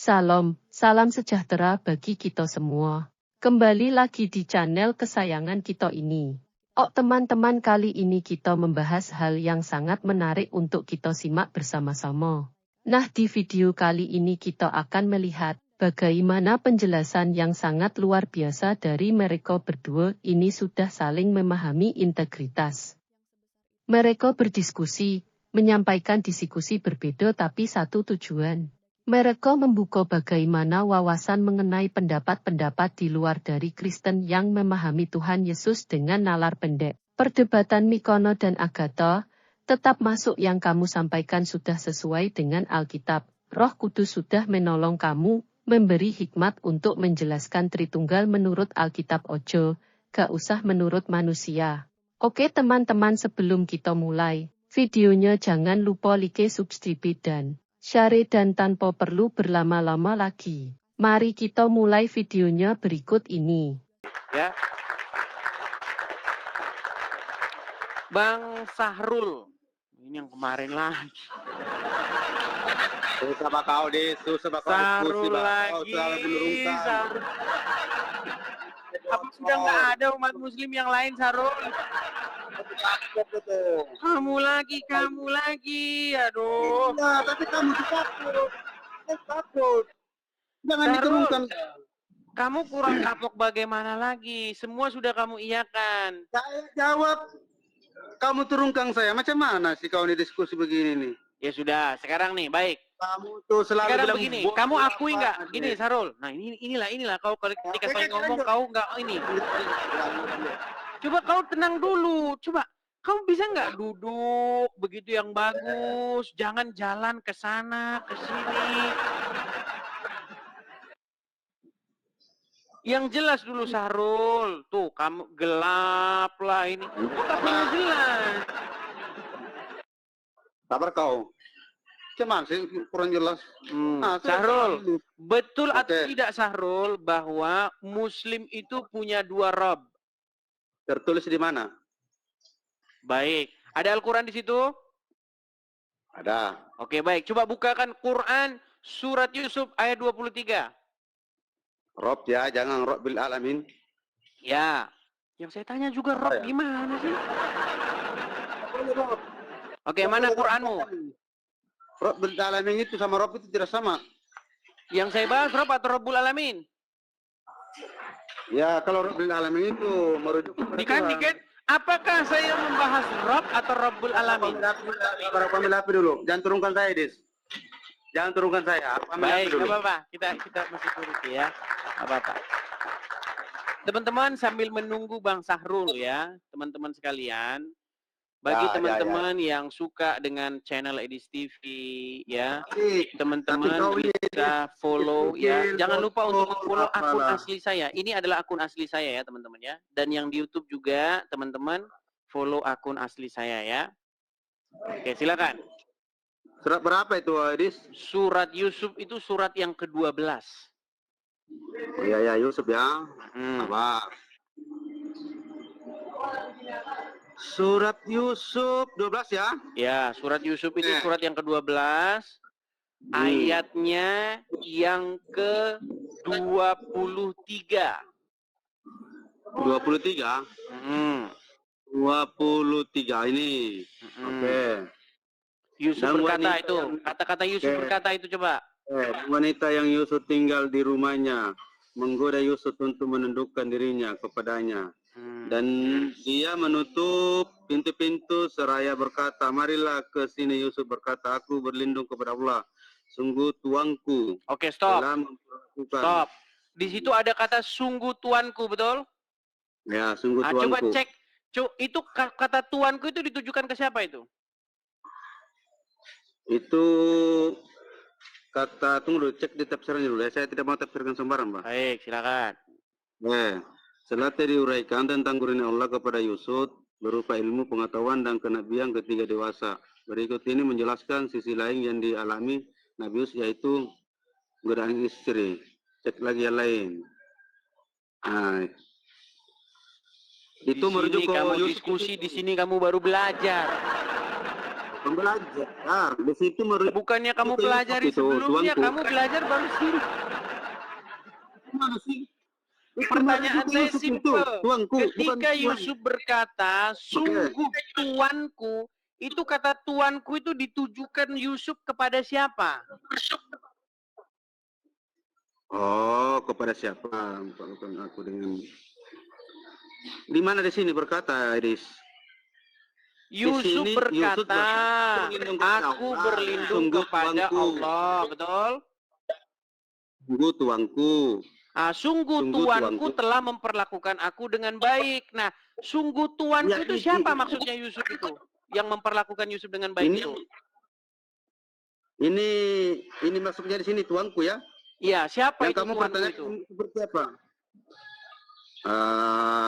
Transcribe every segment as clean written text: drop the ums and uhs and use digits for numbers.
Salam sejahtera bagi kita semua. Kembali lagi di channel kesayangan kita ini. Teman-teman, kali ini kita membahas hal yang sangat menarik untuk kita simak bersama-sama. Nah, di video kali ini kita akan melihat bagaimana penjelasan yang sangat luar biasa dari mereka berdua ini sudah saling memahami integritas. Mereka berdiskusi, menyampaikan diskusi berbeda tapi satu tujuan. Mereka membuka bagaimana wawasan mengenai pendapat-pendapat di luar dari Kristen yang memahami Tuhan Yesus dengan nalar pendek. Perdebatan Mikono dan Agatha, tetap masuk yang kamu sampaikan sudah sesuai dengan Alkitab. Roh Kudus sudah menolong kamu, memberi hikmat untuk menjelaskan Tritunggal menurut Alkitab ojo, gak usah menurut manusia. Oke teman-teman, sebelum kita mulai videonya jangan lupa like, subscribe dan share, dan tanpa perlu berlama-lama lagi, mari kita mulai videonya berikut ini. Ya, Bang Sahrul, ini yang kemarin lagi. Sama kau deh, sama kau Sahrul lagi. Sahrul. Apa sudah nggak ada umat Muslim yang lain, Sahrul? Kamu lagi, aduh. Nah, tapi kamu takut. Jangan diturunkan. Kamu kurang kapok bagaimana lagi? Semua sudah kamu iyakan. Saya jawab, kamu turunkan saya. Macam mana sih kau ini diskusi begini nih? Ya sudah, sekarang nih, baik. Kamu tuh selalu sekarang bilang begini, kamu akui nggak? Ini Sarul. Nah inilah kau ketika saya ngomong kau nggak ini. Coba kau tenang dulu. Coba kau bisa nggak duduk begitu yang bagus? Jangan jalan ke sana ke sini. Yang jelas dulu Sarul. Tuh kamu gelap lah ini. Tapi jelas. Sabar kau. Cuman sih kurang jelas. Sahrul, betul atau tidak Sahrul bahwa Muslim itu punya dua Rabb? Tertulis di mana? Baik, ada Al-Quran di situ? Ada. Oke, baik. Coba bukakan Quran surat Yusuf ayat 23. Rabb ya, jangan Rabbil Alamin. Ya, yang saya tanya juga Rabb gimana sih? Oke, mana Quranmu? Rabbul Alamin itu sama Rabb itu tidak sama. Yang saya bahas Rabb atau Rabbul Alamin? Ya, kalau Rabbul Alamin itu merujuk kepada apakah saya membahas Rabb atau Rabbul Alamin? Pamil api dulu. Jangan turunkan saya, Des. Jangan turunkan saya. Baik, enggak apa-apa. Kita masih turun ya. Apa-apa. Teman-teman sambil menunggu Bang Sahrul ya, teman-teman sekalian. Bagi teman-teman yang suka dengan channel Edis TV ya, teman-teman bisa follow ya. Jangan lupa untuk follow akun asli saya. Ini adalah akun asli saya ya teman-teman ya. Dan yang di YouTube juga teman-teman follow akun asli saya ya. Oke, silakan. Surat berapa itu, Edis? Surat Yusuf itu surat yang ke-12. Iya, Yusuf ya. Sabar. Surat Yusuf 12 ya? Ya, surat Yusuf itu surat yang ke-12. Ayatnya yang ke-23. 23? 23 ini. Oke. Yusuf berkata itu. Kata-kata Yusuf berkata itu coba. Wanita yang Yusuf tinggal di rumahnya menggoda Yusuf untuk menundukkan dirinya kepadanya. Dan dia menutup pintu-pintu seraya berkata, marilah ke sini. Yusuf berkata, aku berlindung kepada Allah. Sungguh tuanku. Oke, stop. Stop. Di situ ada kata sungguh tuanku, betul? Ya, sungguh tuanku. Coba cek. Itu kata tuanku itu ditujukan ke siapa itu? Itu kata, tunggu dulu, cek di tafsirannya dulu ya. Saya tidak mau tafsirkan sembarang, Pak. Baik, silakan. Setelah diuraikan tentang kurnia Allah kepada Yusuf berupa ilmu, pengetahuan, dan kenabian ketika dewasa. Berikut ini menjelaskan sisi lain yang dialami Nabi Yusuf, yaitu godaan istri. Cek lagi yang lain. Itu merujuk ke Yusuf. Diskusi di sini kamu baru belajar. Pembelajar. Di situ Bukannya kamu pelajari sebelumnya, kamu belajar baru sini. Mana sih? Pertanyaan saya simpel. Tuanku, ketika Yusuf berkata, sungguh tuanku, itu kata tuanku itu ditujukan Yusuf kepada siapa? Oh, kepada siapa? Bukan aku dengan. Di mana di sini berkata, Iris? Yusuf berkata, aku berlindung kepada Allah, betul? Sungguh tuanku. Sungguh tuanku telah memperlakukan aku dengan baik. Nah, sungguh tuanku itu siapa maksudnya Yusuf itu? Yang memperlakukan Yusuf dengan baik itu? Ini masuknya di sini tuanku ya? Iya, siapa yang itu kamu tuanku itu? Seperti apa?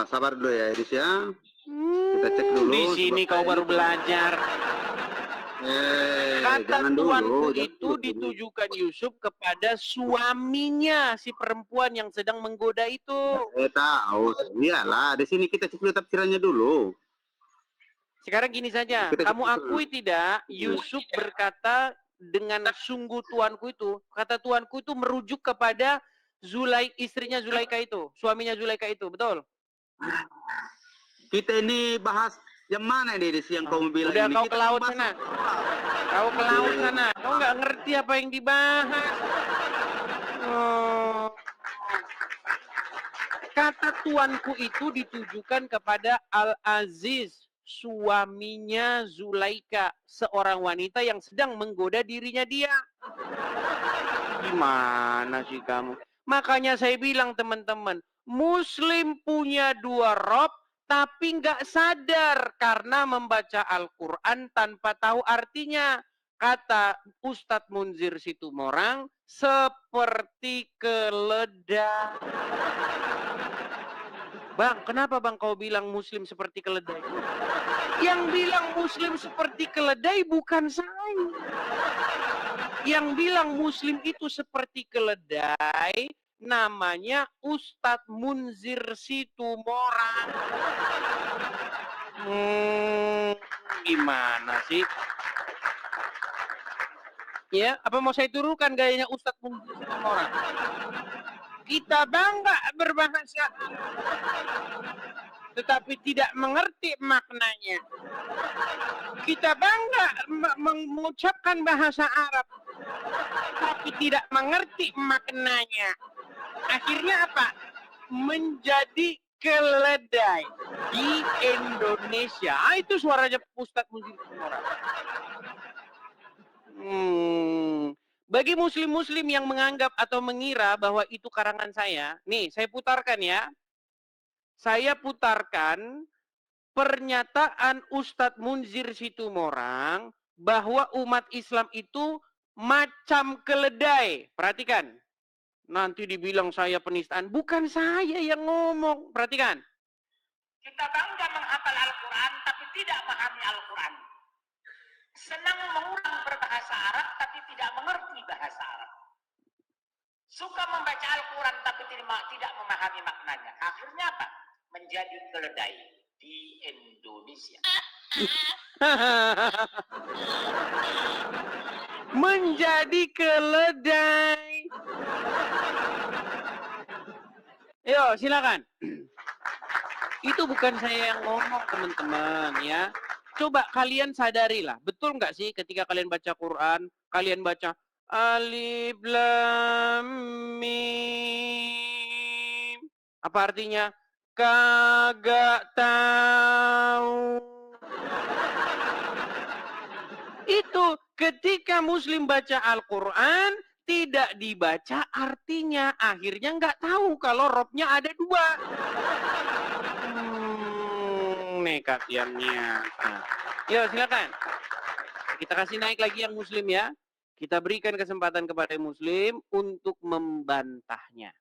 Sabar dulu ya, Iris ya. Kita cek dulu. Di sini kau baru belajar. Kata tuanku itu ditujukan Yusuf kepada suaminya si perempuan yang sedang menggoda itu. Tahu, iyalah. Di sini kita cek tafsirannya dulu. Sekarang gini saja, kamu akui tidak Yusuf berkata dengan sungguh tuanku itu, kata tuanku itu merujuk kepada istrinya Zulaika itu, suaminya Zulaika itu, betul? Kita ini bahas yang mana ini yang kau bilang udah ini? Kau ke laut sana. Kau ke laut sana. Kau nggak ngerti apa yang dibahas. Kata tuanku itu ditujukan kepada Al-Aziz, suaminya Zulaika, seorang wanita yang sedang menggoda dirinya dia. Gimana sih kamu? Makanya saya bilang teman-teman, Muslim punya dua rob, tapi nggak sadar karena membaca Al-Quran tanpa tahu artinya. Kata Ustadz Munzir Situmorang, seperti keledai. Bang, kenapa bang kau bilang Muslim seperti keledai? Yang bilang Muslim seperti keledai bukan saya. Yang bilang Muslim itu seperti keledai, namanya Ustadz Munzir Situmorang. Gimana sih? Ya, apa mau saya turunkan gayanya Ustadz Munzir Situmorang? Kita bangga berbahasa tetapi tidak mengerti maknanya. Kita bangga mengucapkan bahasa Arab tapi tidak mengerti maknanya. Akhirnya apa? Menjadi keledai di Indonesia. Itu suaranya Ustadz Munzir Situmorang. Bagi muslim-muslim yang menganggap atau mengira bahwa itu karangan saya, nih saya putarkan ya. Saya putarkan pernyataan Ustadz Munzir Situmorang bahwa umat Islam itu macam keledai. Perhatikan. Nanti dibilang saya penistaan. Bukan saya yang ngomong. Perhatikan. Kita bangga menghafal Al-Quran tapi tidak memahami Al-Quran. Senang mengulang berbahasa Arab tapi tidak mengerti bahasa Arab. Suka membaca Al-Quran tapi tidak memahami maknanya. Akhirnya apa? Menjadi keledai di Indonesia. Menjadi keledai. Yo, silakan. Itu bukan saya yang ngomong, teman-teman, ya. Coba kalian sadarilah, betul nggak sih ketika kalian baca Quran, kalian baca Alif Lam Mim. Apa artinya? Kagak tahu. Itu ketika Muslim baca Al-Quran, tidak dibaca artinya. Akhirnya nggak tahu kalau robnya ada dua. Nekat yangnya. Nah, yuk silakan. Kita kasih naik lagi yang Muslim ya. Kita berikan kesempatan kepada Muslim untuk membantahnya.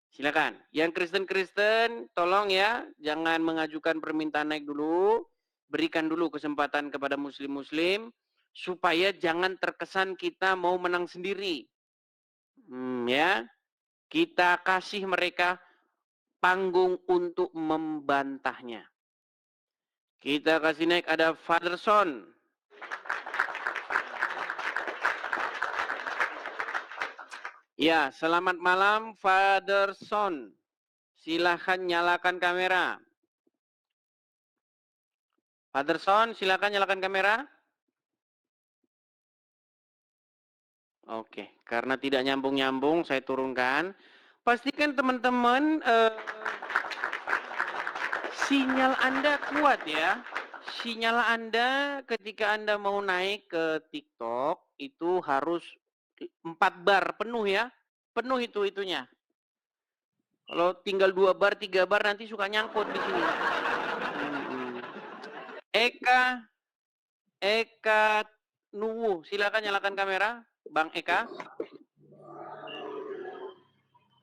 Silakan. Yang Kristen-Kristen, tolong ya, jangan mengajukan permintaan naik dulu. Berikan dulu kesempatan kepada Muslim-Muslim supaya jangan terkesan kita mau menang sendiri. Ya, kita kasih mereka panggung untuk membantahnya. Kita kasih naik ada Father Son. Ya, selamat malam Father Son. Silahkan nyalakan kamera. Father Son, silahkan nyalakan kamera. Oke, karena tidak nyambung-nyambung, saya turunkan. Pastikan teman-teman sinyal Anda kuat ya. Sinyal Anda ketika Anda mau naik ke TikTok itu harus 4 bar penuh ya. Penuh itunya. Kalau tinggal 2 bar, 3 bar nanti suka nyangkut di sini. Eka Nuwu, silakan nyalakan kamera, Bang Eka.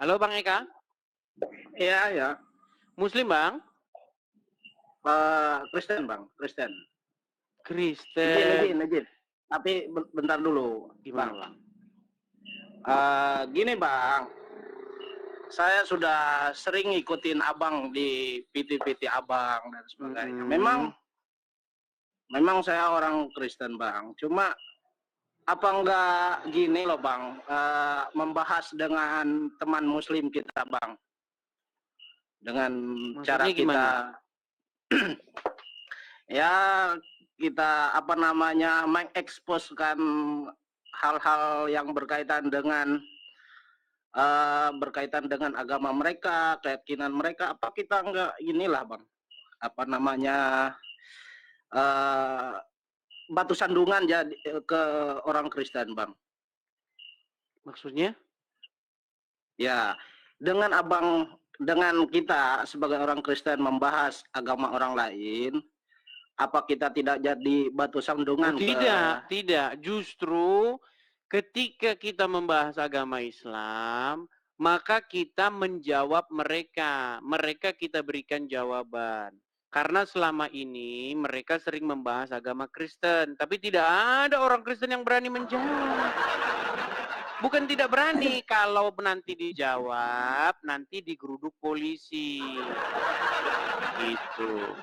Halo Bang Eka. Iya, ya. Muslim Bang? Kristen, Bang. Kristen. Kristen. Izin. Tapi bentar dulu, Gimana Bang. Bang? Gini, Bang. Saya sudah sering ngikutin Abang di PT-PT Abang dan sebagainya. Memang saya orang Kristen, Bang. Cuma apa enggak gini loh, Bang, membahas dengan teman Muslim kita, Bang. Dengan Maksudnya cara kita gimana? Ya kita mengeksposkan hal-hal yang berkaitan dengan agama mereka, keyakinan mereka. Apa kita enggak inilah, Bang, batu sandungan jadi ke orang Kristen, Bang. Maksudnya? Ya, dengan kita sebagai orang Kristen membahas agama orang lain, apa kita tidak jadi batu sandungan? Tidak. Justru ketika kita membahas agama Islam, maka kita menjawab mereka. Mereka kita berikan jawaban. Karena selama ini mereka sering membahas agama Kristen, tapi tidak ada orang Kristen yang berani menjawab. Bukan tidak berani, kalau nanti dijawab, nanti digeruduk polisi. Gitu.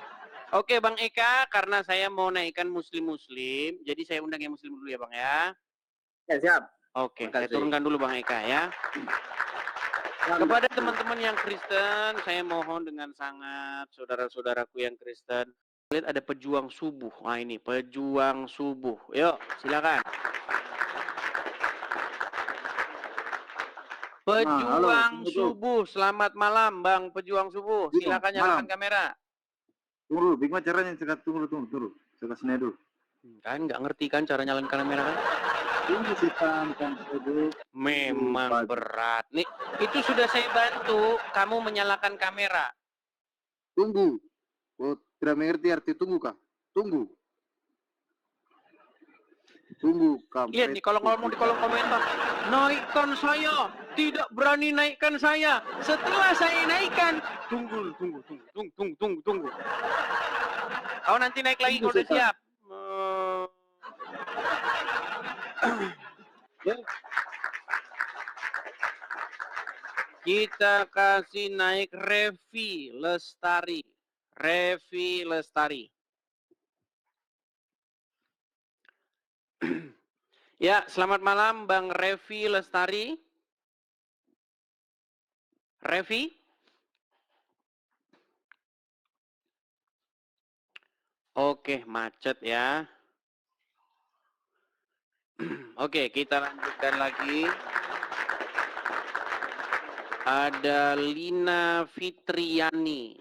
Oke Bang Eka, karena saya mau naikkan Muslim-Muslim, jadi saya undang yang Muslim dulu ya Bang ya. Ya, siap. Oke, saya turunkan dulu Bang Eka ya. Kepada teman-teman yang Kristen, saya mohon dengan sangat, saudara-saudaraku yang Kristen, lihat ada pejuang subuh. Nah ini, pejuang subuh. Yuk, silakan. Pejuang subuh, selamat malam Bang Pejuang subuh. Silakan nyalakan kamera. Tunggu, bagaimana caranya? Tunggu. Saya kasih dulu. Kan nggak ngerti kan cara nyalakan kamera kan? Tunggu sitam kan dulu. Memang berat. Nih, itu sudah saya bantu kamu menyalakan kamera. Tunggu. Oh, tidak mengerti arti tunggu kah? Tunggu. Kamu. Lihat nih kalau ngomong di kolom komentar, naikkan saya, tidak berani naikkan saya. Setelah saya naikkan, tunggu. Kau nanti naik lagi kalau udah siap. Kita kasih naik Revi Lestari. Ya, selamat malam Bang Revi Lestari. Revi? Oke, macet ya. Oke, kita lanjutkan lagi. Ada Lina Fitriani.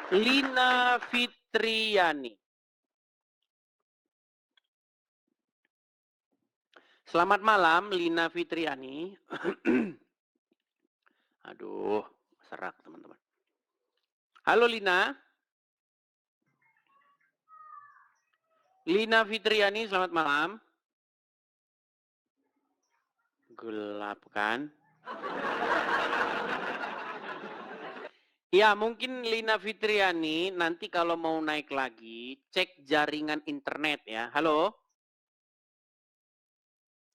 Lina Fitriani. Selamat malam, Lina Fitriani. Aduh, serak teman-teman. Halo Lina. Lina Fitriani, selamat malam. Gelap kan? Ya, mungkin Lina Fitriani nanti kalau mau naik lagi, cek jaringan internet ya. Halo?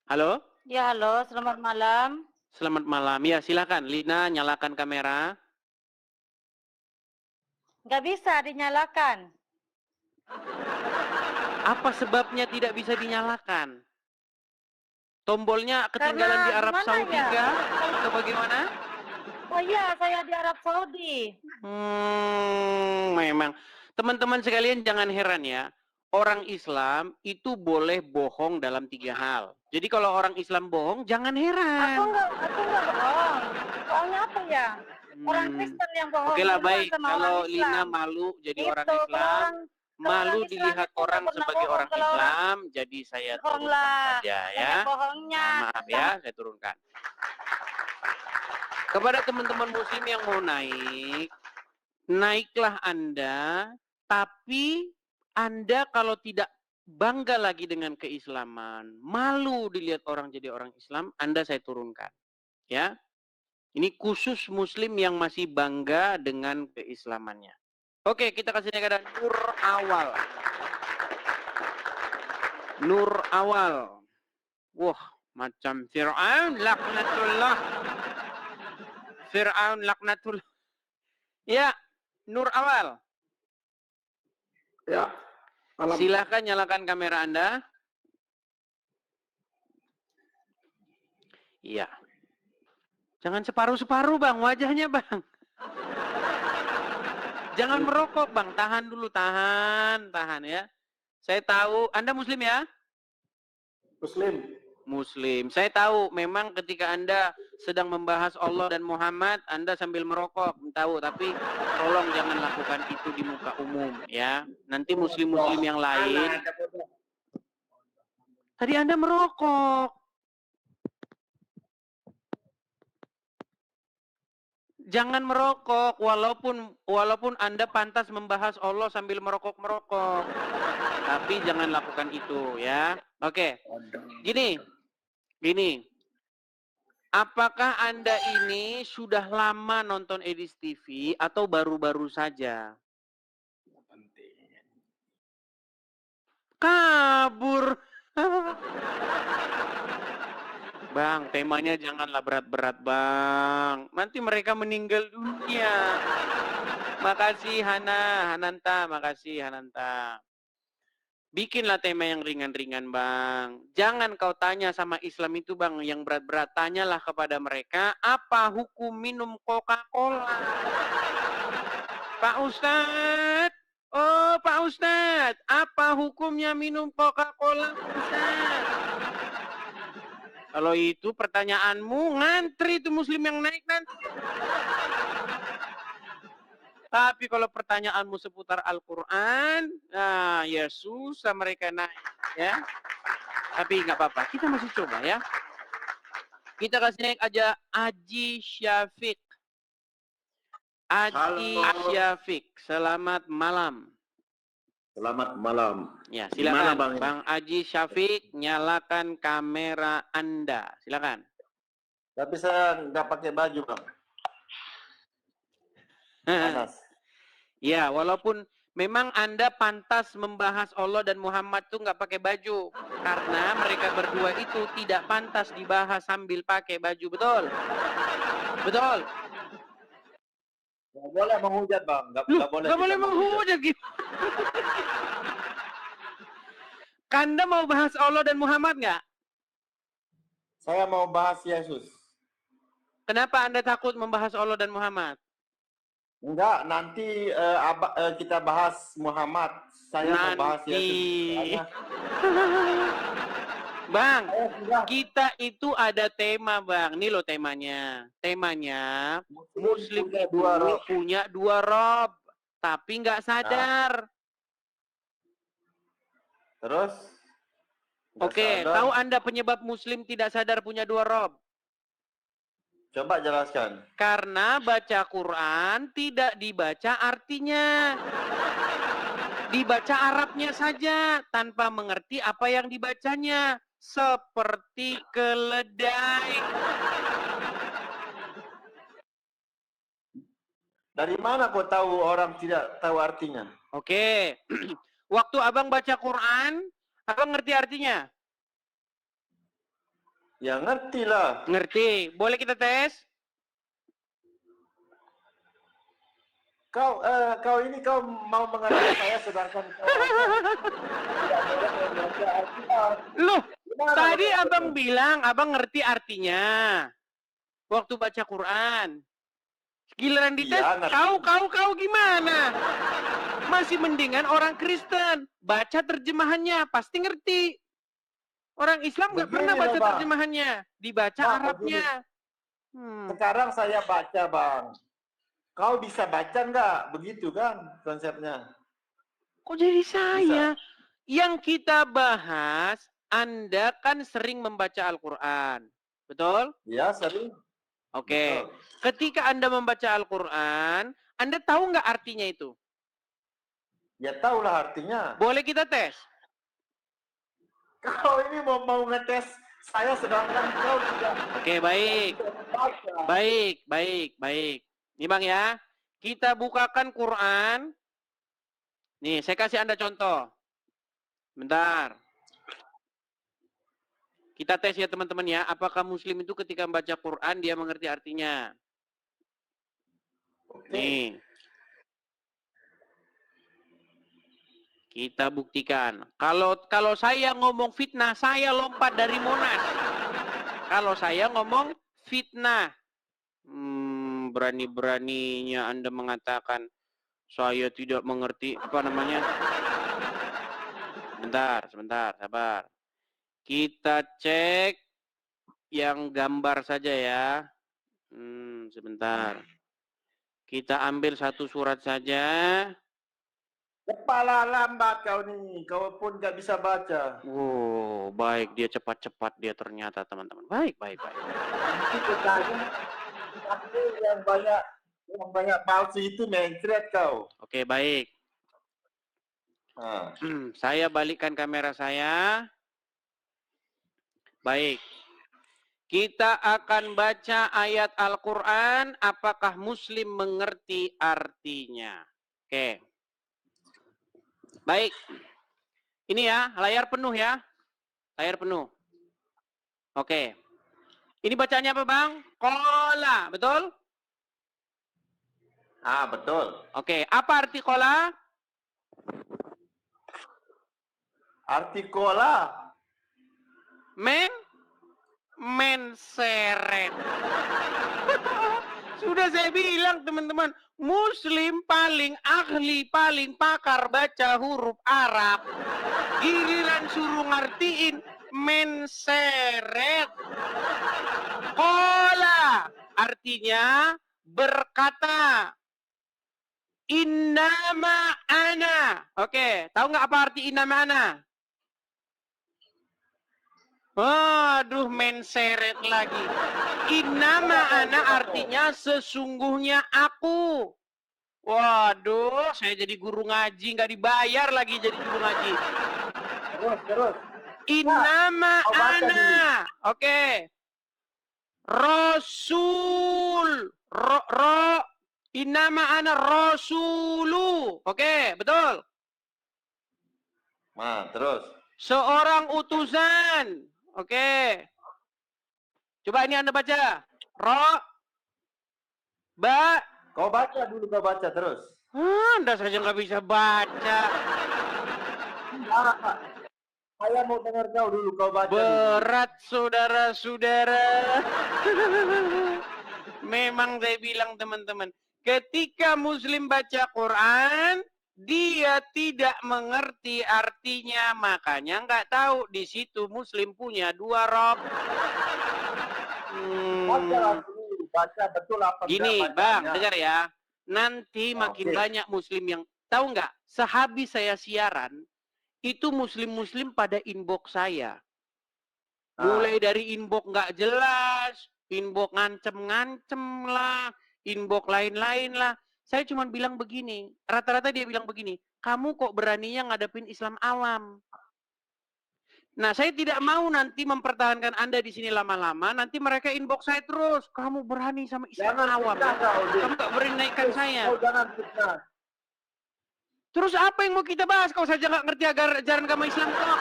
Halo? Ya, halo, selamat malam. Selamat malam. Ya, silakan Lina nyalakan kamera. Nggak bisa dinyalakan. Apa sebabnya tidak bisa dinyalakan? Tombolnya ketinggalan di Arab Saudi kah? Atau bagaimana? Oh iya, saya di Arab Saudi. Memang. Teman-teman sekalian jangan heran ya. Orang Islam itu boleh bohong dalam 3 hal. Jadi kalau orang Islam bohong, jangan heran. Aku enggak bohong. Soalnya apa ya? Orang Kristen yang bohong. Oke lah, baik. Sama Kalau orang Lina Islam. malu jadi Itu, orang kalau Islam, malu Islam dilihat itu orang nggak pernah sebagai bohong. orang Kalau Islam, jadi saya turunkan bohonglah. saja ya. Banyak bohongnya. Maaf ya, saya turunkan. Kepada teman-teman muslim yang mau naik, naiklah Anda, tapi Anda kalau tidak bangga lagi dengan keislaman, malu dilihat orang jadi orang Islam, Anda saya turunkan. Ya. Ini khusus muslim yang masih bangga dengan keislamannya. Oke, kita kasih kepada Nur Awal. Nur Awal. Wah, macam Fir'aun laknatullah. Fir'aun laknatullah. Ya, Nur Awal. Ya. Silahkan nyalakan kamera Anda. Iya. Jangan separuh-separuh Bang, wajahnya Bang. Jangan merokok Bang, tahan dulu, tahan ya. Saya tahu, Anda Muslim ya? Muslim. Saya tahu memang ketika Anda sedang membahas Allah dan Muhammad, Anda sambil merokok, tahu. Tapi tolong jangan lakukan itu di muka umum ya. Nanti muslim-muslim yang lain. Tadi Anda merokok. Jangan merokok, walaupun Anda pantas membahas Allah sambil merokok-merokok. Tapi jangan lakukan itu ya. Oke. Gini. Apakah Anda ini sudah lama nonton Edis TV atau baru-baru saja? Kabur. Bang, temanya janganlah berat-berat, Bang. Nanti mereka meninggal dunia. Makasih Hananta, makasih Hananta. Bikinlah tema yang ringan-ringan, Bang. Jangan kau tanya sama Islam itu, Bang, yang berat-berat. Tanyalah kepada mereka, apa hukum minum Coca-Cola? Pak Ustadz, oh Pak Ustadz, apa hukumnya minum Coca-Cola, Pak Ustadz? Kalau itu pertanyaanmu, ngantri itu muslim yang naik nanti. Tapi kalau pertanyaanmu seputar Al-Quran, nah ya susah mereka naik. Ya. Tapi nggak apa-apa, kita masih coba ya. Kita kasih naik aja Aji Syafiq. Aji Syafiq, selamat malam. Selamat malam. Ya, silakan Bang? Bang Aji Syafiq, nyalakan kamera Anda. Silakan. Tapi saya nggak pakai baju, Bang. Panas. Ya, walaupun memang Anda pantas membahas Allah dan Muhammad tuh nggak pakai baju. Karena mereka berdua itu tidak pantas dibahas sambil pakai baju. Betul? Betul? Nggak boleh menghujat, Bang. Nggak boleh menghujat gitu. Anda mau bahas Allah dan Muhammad nggak? Saya mau bahas Yesus. Kenapa Anda takut membahas Allah dan Muhammad? Enggak, nanti kita bahas Muhammad. Saya mau bahas Yesus. Bang, kita itu ada tema, Bang. Ini loh temanya. Temanya, Muslim itu punya dua Rob, tapi nggak sadar. Terus? Oke, tahu Anda penyebab Muslim tidak sadar punya dua Rob? Coba jelaskan. Karena baca Quran tidak dibaca artinya. Dibaca Arabnya saja, tanpa mengerti apa yang dibacanya. Seperti keledai. Dari mana kau tahu orang tidak tahu artinya? Oke. Waktu abang baca Quran, abang ngerti artinya? Ya ngerti lah. Ngerti. Boleh kita tes? Kau mau mengajar saya sedangkan kau tidak boleh membaca Al-Quran. Loh, Tadi abang bilang abang ngerti artinya waktu baca Quran. Giliran dites, kau gimana? Masih mendingan orang Kristen baca terjemahannya, pasti ngerti. Orang Islam nggak pernah baca terjemahannya, dibaca Arabnya. Sekarang saya baca, Bang. Kau bisa baca nggak? Begitu kan konsepnya? Kok jadi saya? Bisa. Yang kita bahas, Anda kan sering membaca Al-Quran. Betul? Ya, sering. Oke. Ketika Anda membaca Al-Quran, Anda tahu nggak artinya itu? Ya tahulah artinya. Boleh kita tes? Kau ini mau ngetes saya sedangkan kau tidak. Oke, baik. Baik. Nih Bang ya, kita bukakan Quran. Nih, saya kasih Anda contoh. Bentar. Kita tes ya teman-teman ya, apakah Muslim itu ketika membaca Quran dia mengerti artinya? Oke. Nih. Kita buktikan. Kalau saya ngomong fitnah, saya lompat dari Monas. Kalau saya ngomong fitnah, berani-beraninya Anda mengatakan saya tidak mengerti apa namanya. Sebentar, sabar. Kita cek yang gambar saja ya. Sebentar. Kita ambil satu surat saja. Kepala lambat kau nih, kau pun gak bisa baca. Oh, baik, dia cepat-cepat dia ternyata teman-teman. Baik. Tapi yang banyak palsu itu mencret kau. Oke, baik. Saya balikkan kamera saya. Baik. Kita akan baca ayat Al-Quran. Apakah Muslim mengerti artinya? Oke. Baik. Ini ya, layar penuh ya. Layar penuh. Oke. Ini bacanya apa, Bang? Qala, betul? Betul. Oke, apa arti qala? Arti qala? Menseret. Sudah saya bilang teman-teman, Muslim paling ahli, paling pakar baca huruf Arab. Giliran suruh ngertiin menseret. Qala artinya berkata. Innama ana. Oke, tahu nggak apa arti innama ana? Waduh, menseret lagi. Innama ana artinya sesungguhnya aku. Waduh, saya jadi guru ngaji, nggak dibayar lagi jadi guru ngaji. Terus. Innama ana. Oke. Rasul. Innama ana rasulu. Oke, betul. Terus. Seorang utusan. Oke. Coba ini Anda baca. Kau baca dulu, kau baca terus. Anda saja nggak bisa baca. Saya mau dengar kau dulu, kau baca. Berat, saudara-saudara. Memang saya bilang teman-teman, ketika Muslim baca Quran, dia tidak mengerti artinya, makanya nggak tahu di situ Muslim punya dua rob. Baca betul apa? Gini, Bang, dengar ya. Nanti makin banyak Muslim yang tahu nggak? Sehabis saya siaran, itu Muslim-Muslim pada inbox saya. Mulai dari inbox nggak jelas, inbox ngancem-ngancem lah, inbox lain-lain lah. Saya cuma bilang begini, rata-rata dia bilang begini, kamu kok beraninya ngadepin Islam awam? Nah, saya tidak mau nanti mempertahankan Anda di sini lama-lama, nanti mereka inbox saya terus, kamu berani sama Islam awam, ya? Kamu gak berani naikkan saya. Terus apa yang mau kita bahas kalau saja nggak ngerti ajaran agama Islam kok?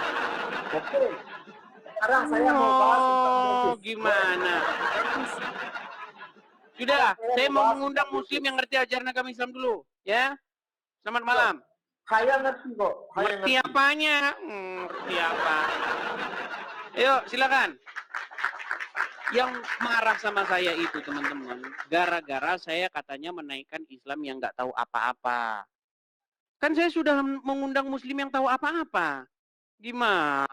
Oke. Sekarang saya mau bahas tentang gimana? Sudah, saya mau mengundang Muslim yang ngerti ajaran agama Islam dulu, ya. Selamat malam. Saya ngerti kok. Ngerti apanya? Ngerti apa? Ayo, silakan. Yang marah sama saya itu teman-teman, gara-gara saya katanya menaikkan Islam yang nggak tahu apa-apa. Kan saya sudah mengundang Muslim yang tahu apa-apa. Gimana?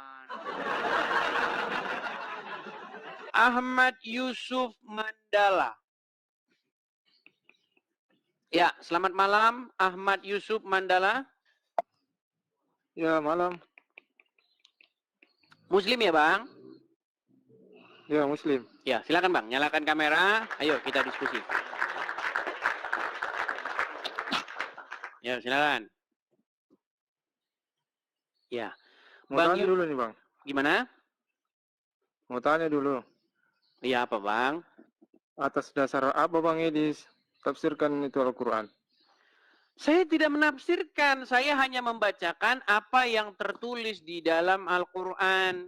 Ahmad Yusuf Mandala. Ya, selamat malam Ahmad Yusuf Mandala. Ya, malam. Muslim ya, Bang? Ya, Muslim. Ya, silakan Bang, nyalakan kamera. Ayo kita diskusi. Ya, silakan. Ya. Mau Bang, tanya dulu nih, Bang. gimana? Mau tanya dulu. Iya, apa, Bang? Atas dasar apa Bang Edis tafsirkan itu Al-Quran? Saya tidak menafsirkan, saya hanya membacakan apa yang tertulis di dalam Al-Quran.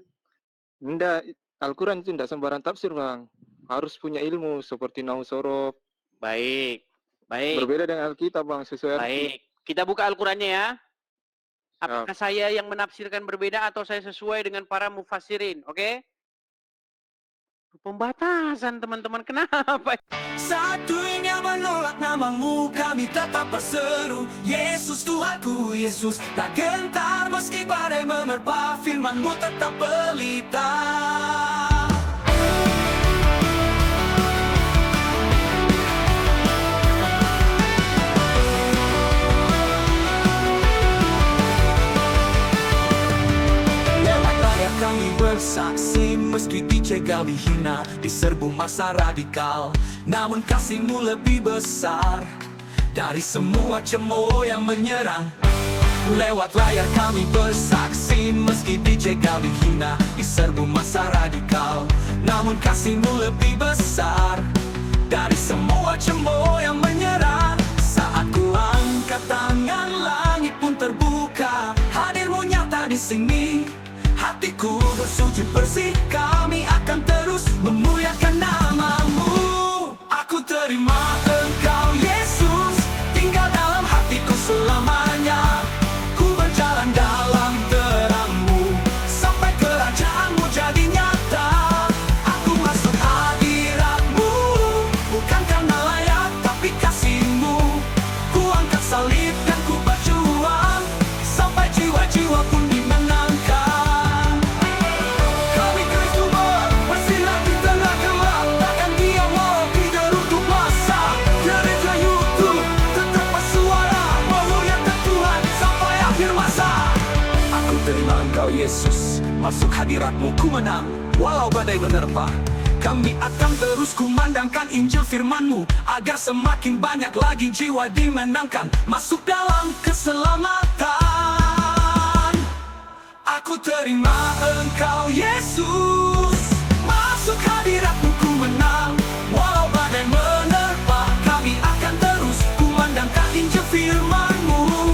Enggak, Al-Quran itu tidak sembarang tafsir, Bang. Harus punya ilmu seperti Nahwu Sorof. Baik, baik. Berbeda dengan Alkitab, Bang, sesuai. Baik, kita buka Al-Qurannya ya. Apakah saya yang menafsirkan berbeda atau saya sesuai dengan para mufassirin, oke? Pembatasan teman-teman, kenapa? Saat dunia menolak namamu, kami tetap berseru, Yesus Tuhanku, Yesus tak gentar meski badai menerpa, firman-Mu tetap pelita. Lewat layar kami bersaksi, meski dicegal, dihina, diserbu masa radikal, namun kasih-Mu lebih besar dari semua cemooh yang menyerang. Lewat layar kami bersaksi, meski dicegal, dihina, diserbu masa radikal, namun kasih-Mu lebih besar dari semua cemooh yang menyerang. Saat ku angkat tangan, langit pun terbuka, hadir-Mu nyata di sini. Hatiku bersujud bersih, kami akan terus memuliakan nama-Mu. Aku terima Engkau Yesus, tinggal dalam hatiku selamanya. Ku berjalan dalam terang-Mu, sampai kerajaan-Mu jadi nyata. Aku masuk hadirat-Mu, bukan karena layak, tapi kasih-Mu. Ku angkat salib dan ku berjuang, sampai jiwa-jiwa pun dimenangkan. Yesus, masuk hadirat-Mu ku menang, walau badai menerpa. Kami akan terus kumandangkan Injil firman-Mu, agar semakin banyak lagi jiwa dimenangkan, masuk dalam keselamatan. Aku terima Engkau Yesus, masuk hadirat-Mu ku menang, walau badai menerpa. Kami akan terus kumandangkan Injil firman-Mu,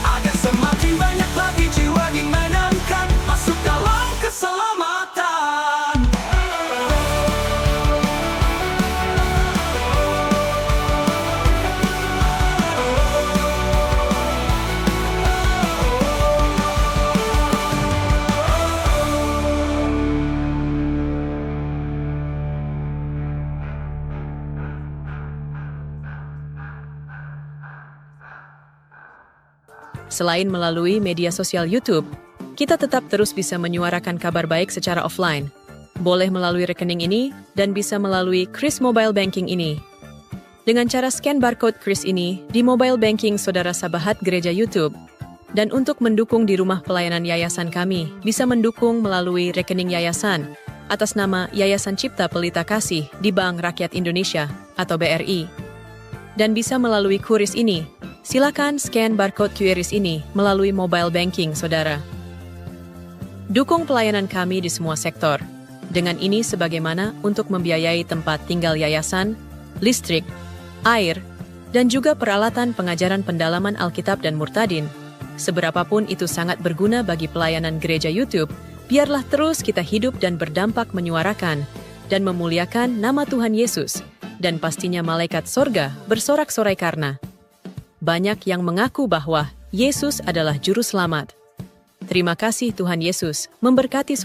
agar semakin banyak lagi jiwa dimenangkan, masuk dalam keselamatan. Selain melalui media sosial YouTube, kita tetap terus bisa menyuarakan kabar baik secara offline. Boleh melalui rekening ini dan bisa melalui Kris Mobile Banking ini. Dengan cara scan barcode Kris ini di mobile banking saudara Sabahat Gereja YouTube. Dan untuk mendukung di rumah pelayanan yayasan kami, bisa mendukung melalui rekening yayasan atas nama Yayasan Cipta Pelita Kasih di Bank Rakyat Indonesia atau BRI. Dan bisa melalui QRIS ini. Silakan scan barcode QRIS ini melalui mobile banking saudara. Dukung pelayanan kami di semua sektor. Dengan ini sebagaimana untuk membiayai tempat tinggal yayasan, listrik, air, dan juga peralatan pengajaran pendalaman Alkitab dan Murtadin. Seberapapun itu sangat berguna bagi pelayanan gereja YouTube, biarlah terus kita hidup dan berdampak menyuarakan dan memuliakan nama Tuhan Yesus, dan pastinya malaikat sorga bersorak-sorai karena banyak yang mengaku bahwa Yesus adalah Juru Selamat. Terima kasih Tuhan Yesus, memberkati